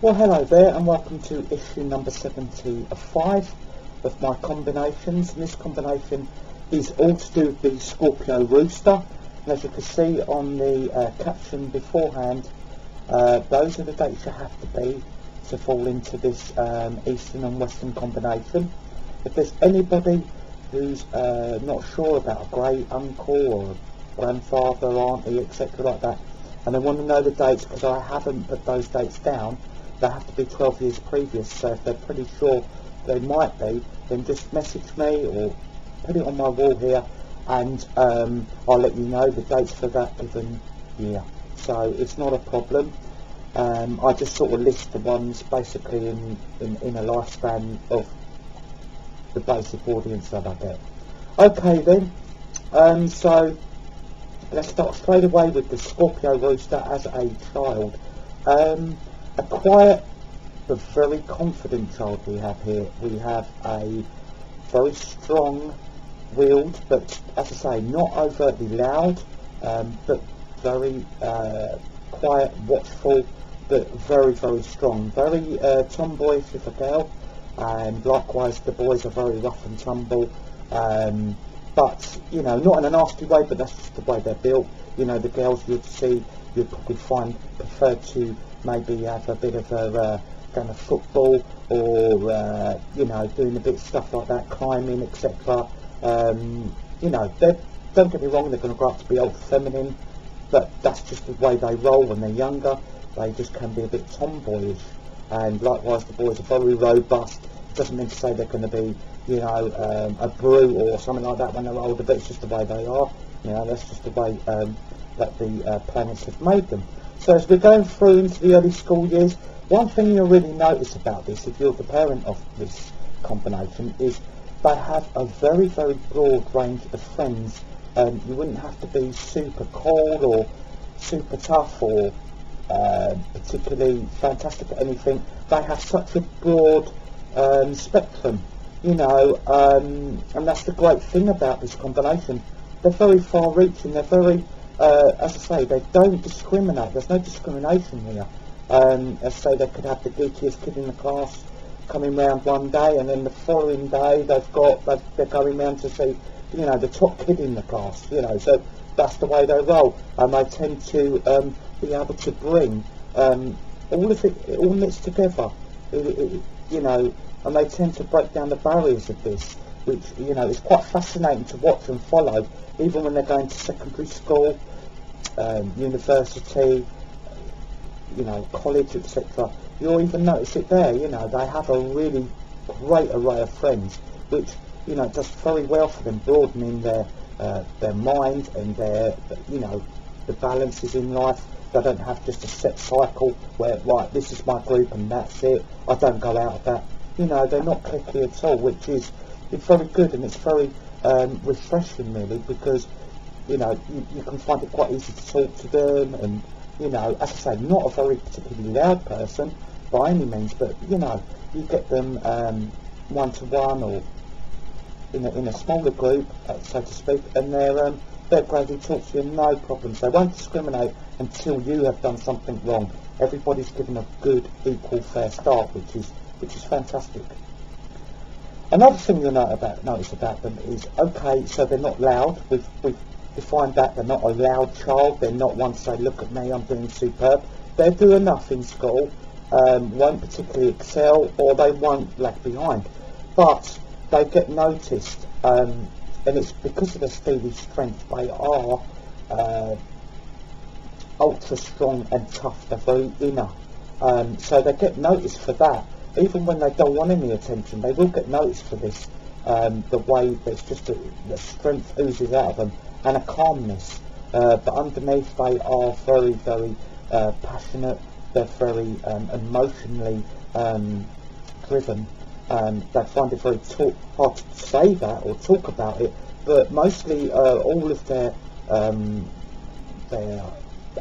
Well, hello there, and welcome to issue number 75 of my combinations. And this combination is all to do with the Scorpio Rooster. And as you can see on the caption beforehand, those are the dates you have to be to fall into this Eastern and Western combination. If there's anybody who's not sure about a great uncle or a grandfather, auntie, etc. like that, and they want to know the dates because I haven't put those dates down, they have to be 12 years previous. So if they're pretty sure they might be, then just message me or put it on my wall here, and I'll let you know the dates for that given year. So it's not a problem. I just sort of list the ones basically in a lifespan of the basic audience that I get. Okay then, so let's start straight away with the Scorpio Rooster as a child. A quiet but very confident child we have here. We have a very strong-willed, but as I say, not overtly loud, but very quiet, watchful, but very, very strong. Very tomboyish if a girl, and likewise the boys are very rough and tumble. But, you know, not in a nasty way, but that's just the way they're built. You know, the girls you'd see, you'd probably find prefer to maybe have a bit of a kind of football, or you know, doing a bit of stuff like that, climbing, etc. You know, don't get me wrong, they're going to grow up to be ultra feminine, but that's just the way they roll when they're younger. They just can be a bit tomboyish, and likewise the boys are very robust. It doesn't mean to say they're going to be, you know, a brew or something like that when they're older, but it's just the way they are. You know, that's just the way that the planets have made them. So as we're going through into the early school years, one thing you'll really notice about this, if you're the parent of this combination, is they have a very, very broad range of friends. You wouldn't have to be super cold or super tough or particularly fantastic at anything. They have such a broad spectrum, you know, and that's the great thing about this combination. They're very far-reaching. They're very, as I say, they don't discriminate. There's no discrimination here. As I say, they could have the geekiest kid in the class coming round one day, and then the following day they're going round to see, you know, the top kid in the class. You know, so that's the way they roll, and they tend to be able to bring all of it all mixed together. You know, and they tend to break down the barriers of this, which, you know, is quite fascinating to watch and follow, even when they're going to secondary school, university, you know, college, etc. You'll even notice it there. You know, they have a really great array of friends, which, you know, does very well for them, broadening their mind and their, you know, the balances in life. They don't have just a set cycle where, right, this is my group and that's it, I don't go out of that. You know, they're not cliquey at all, which is, it's very good, and it's very refreshing really, because, you know, you can find it quite easy to talk to them, and, you know, as I say, not a very particularly loud person by any means, but, you know, you get them one-to-one or in a smaller group, so to speak, and they'll gladly talk to you, no problems. They won't discriminate until you have done something wrong. Everybody's given a good, equal, fair start, which is fantastic. Another thing you'll notice about them is, okay, so they're not loud. We've defined that. They're not a loud child. They're not one to say, look at me, I'm doing superb. They'll do enough in school, won't particularly excel, or they won't lag behind. But they get noticed, and it's because of their steely strength. They are ultra strong and tough. They're very inner. So they get noticed for that. Even when they don't want any attention, they will get noticed for this. The way there's just the strength oozes out of them, and a calmness. But underneath, they are very, very passionate. They're very emotionally driven. They find it very hard to say that or talk about it, but mostly all of their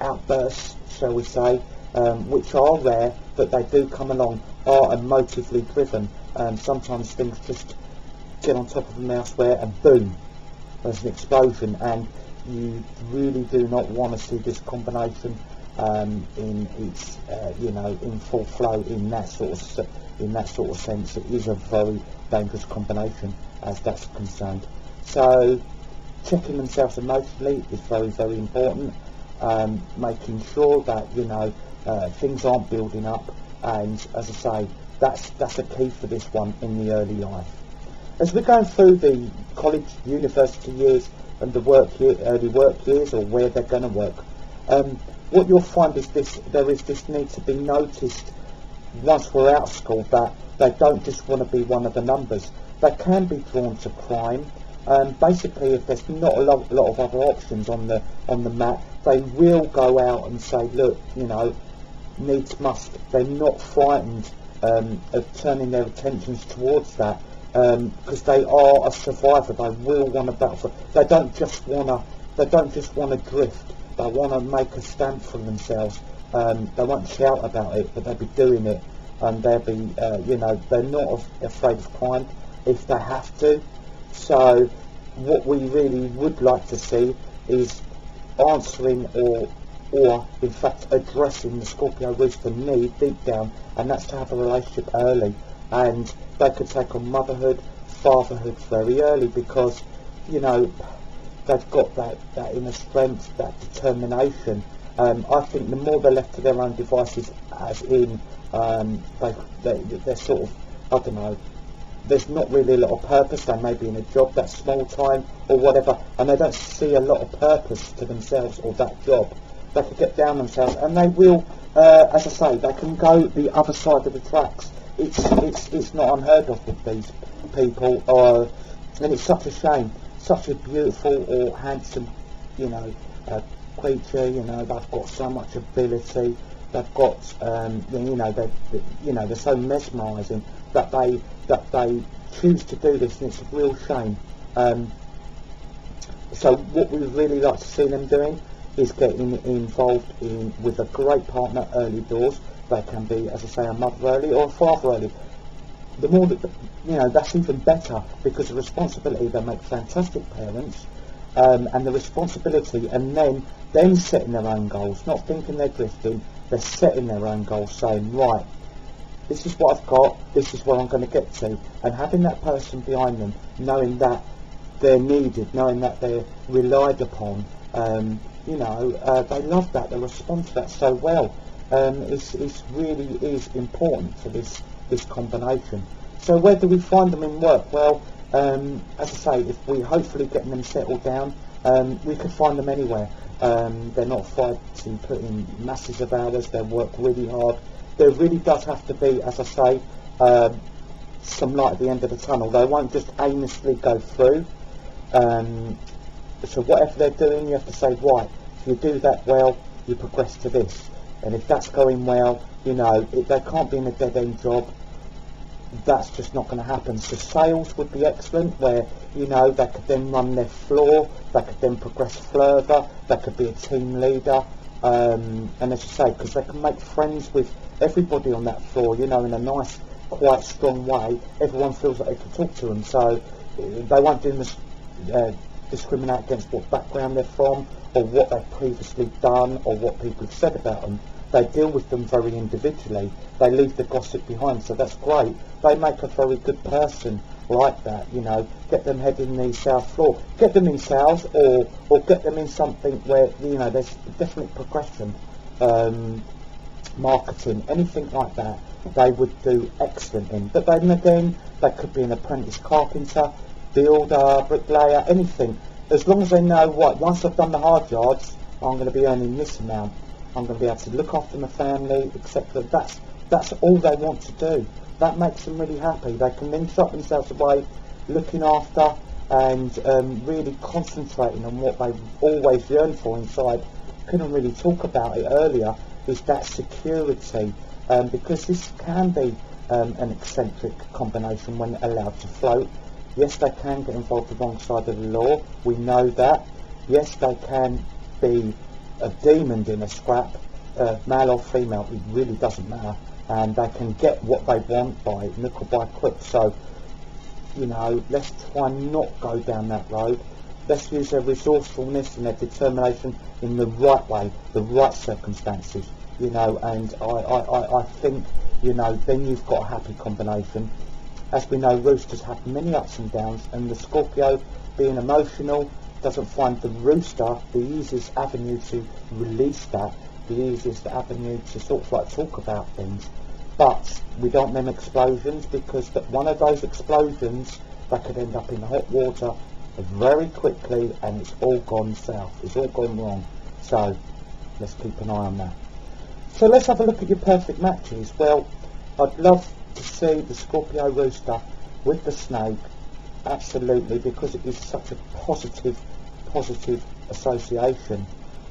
outbursts, shall we say, which are rare, but they do come along, are emotively driven. Sometimes things just get on top of them elsewhere, and boom, there's an explosion, and you really do not want to see this combination in its in full flow in that sort of sense. It is a very dangerous combination as that's concerned. So checking themselves emotionally is very, very important. Making sure that things aren't building up, and as I say, that's a key for this one in the early life. As we're going through the college, university years and the early work years, or where they're going to work, what you'll find is there is this need to be noticed once we're out of school, that they don't just want to be one of the numbers. They can be drawn to crime. Basically, if there's not a lot of other options on the map, they will go out and say, look, needs must. They're not frightened of turning their attentions towards that, because they are a survivor. They will want to battle for. They don't just want to drift. They want to make a stand for themselves. They won't shout about it, but they'll be doing it, and they'll be, they're not afraid of crime if they have to. So what we really would like to see is answering or in fact addressing the Scorpio Rooster need deep down, and that's to have a relationship early. And they could take on motherhood, fatherhood very early, because they've got that inner strength, that determination. I think the more they're left to their own devices, as in they're sort of, I don't know, there's not really a lot of purpose. They may be in a job that's small time or whatever, and they don't see a lot of purpose to themselves or that job. They could get down themselves, and they will, as I say, they can go the other side of the tracks. It's not unheard of with these people, and it's such a shame. Such a beautiful or handsome, creature. They've got so much ability. They've got, they're so mesmerising that they choose to do this, and it's a real shame. So what we would really like to see them doing is getting involved with a great partner early doors. They can be, as I say, a mother early or a father early. The more that, that's even better, because the responsibility, they make fantastic parents, and the responsibility, and then setting their own goals, not thinking they're drifting, they're setting their own goals, saying, right, this is what I've got, this is where I'm going to get to, and having that person behind them, knowing that they're needed, knowing that they're relied upon, they love that, they respond to that so well. It really is important for this combination. So where do we find them in work? Well, as I say, if we hopefully getting them settled down, we can find them anywhere. They're not afraid to put in masses of hours. They work really hard. There really does have to be, as I say, some light at the end of the tunnel. They won't just aimlessly go through. So whatever they're doing, you have to say, right, if you do that well, you progress to this. And if that's going well, they can't be in a dead-end job. That's just not going to happen. So sales would be excellent, where, they could then run their floor, they could then progress further, they could be a team leader, and as you say, because they can make friends with everybody on that floor, in a nice, quite strong way. Everyone feels like they can talk to them, so they won't discriminate against what background they're from, or what they've previously done, or what people have said about them. They deal with them very individually. They leave the gossip behind, so that's great. They make a very good person like that, Get them heading the sales floor. Get them in sales, or get them in something where, there's definite progression, marketing, anything like that. They would do excellent in. But then again, they could be an apprentice carpenter, builder, bricklayer, anything. As long as they know, once I've done the hard yards, I'm going to be earning this amount. I'm going to be able to look after my family, etc. That's all they want to do. That makes them really happy. They can then shut themselves away, looking after, and really concentrating on what they've always yearned for inside. Couldn't really talk about it earlier, is that security, because this can be an eccentric combination when allowed to float. Yes, they can get involved with the wrong side of the law. We know that. Yes, they can be a demon in a scrap, male or female, it really doesn't matter, and they can get what they want by hook or by crook. So, let's try not go down that road. let's use their resourcefulness and their determination in the right way, the right circumstances, you know, and I think, you know, then you've got a happy combination. As we know, Roosters have many ups and downs, and the Scorpio, being emotional, doesn't find the Rooster the easiest avenue to release that, the easiest avenue to sort of like talk about things. But we don't want them explosions, because one of those explosions, that could end up in hot water very quickly, and it's all gone south, it's all gone wrong. So let's keep an eye on that. So let's have a look at your perfect matches. Well, I'd love to see the Scorpio Rooster with the snake, absolutely, because it is such a positive association.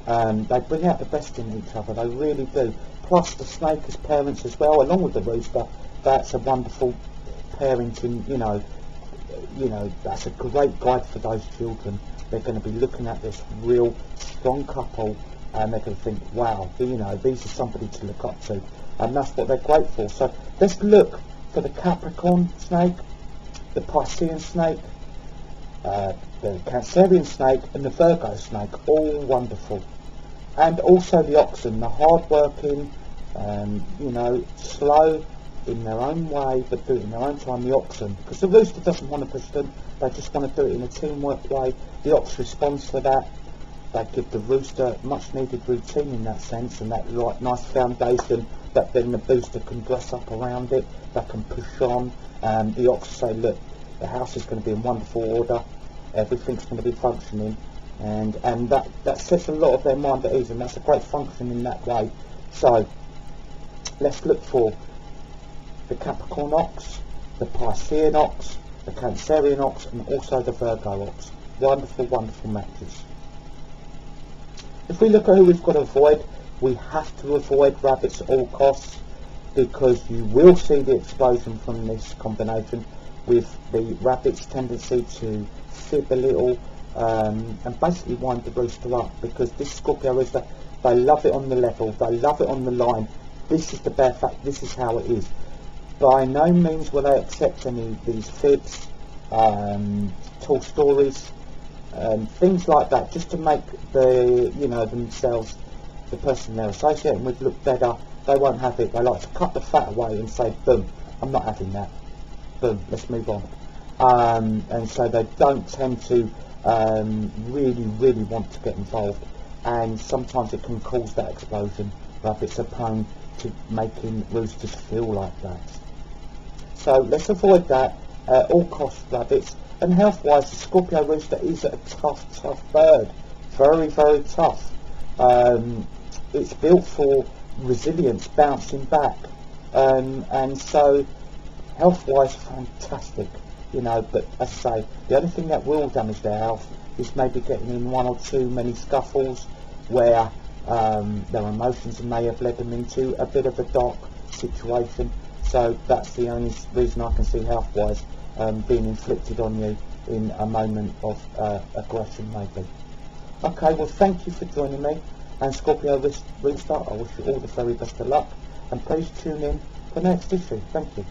They bring out the best in each other, they really do. Plus the snake as parents as well, along with the Rooster. That's a wonderful parenting, you know, that's a great guide for those children. They're going to be looking at this real strong couple, and they're going to think, wow, you know, these are somebody to look up to, and that's what they're great for. So let's look for the Capricorn snake, the Piscean snake, the Cancerian snake, and the Virgo snake, all wonderful. And also the Oxen, the hard-working, you know, slow in their own way, but do it in their own time, the Oxen. Because the Rooster doesn't want to push them, they just want to do it in a teamwork way. The Ox responds to that. They give the Rooster much needed routine in that sense, and that right nice foundation that then the Booster can dress up around it, that can push on. The Ox say, look, the house is going to be in wonderful order, everything's going to be functioning, and that sets a lot of their mind at ease, and that's a great function in that way. So let's look for the Capricorn Ox, the Piscean Ox, the Cancerian Ox, and also the Virgo Ox. Wonderful, wonderful matches. If we look at who we've got to avoid, we have to avoid rabbits at all costs, because you will see the explosion from this combination, with the rabbit's tendency to fib a little, and basically wind the Rooster up, because this Scorpio Rooster, they love it on the level, they love it on the line. This is the bare fact, this is how it is. By no means will they accept any of these fibs, tall stories, things like that, just to make the, you know, themselves, the person they're associating with, look better. They won't have it. They like to cut the fat away and say, boom, I'm not having that. Boom, let's move on. And so they don't tend to really want to get involved, and sometimes it can cause that explosion. Rabbits are prone to making Roosters feel like that. So let's avoid that at all costs, rabbits. And health-wise, the Scorpio Rooster is a tough bird. Very tough. It's built for resilience, bouncing back. And so, health-wise, fantastic. You know, but as I say, the only thing that will damage their health is maybe getting in one or two many scuffles where their emotions may have led them into a bit of a dark situation. So that's the only reason I can see health-wise being inflicted on you in a moment of aggression, maybe. Okay, well, thank you for joining me, and Scorpio Rooster, I wish you all the very best of luck, and please tune in for the next issue. Thank you.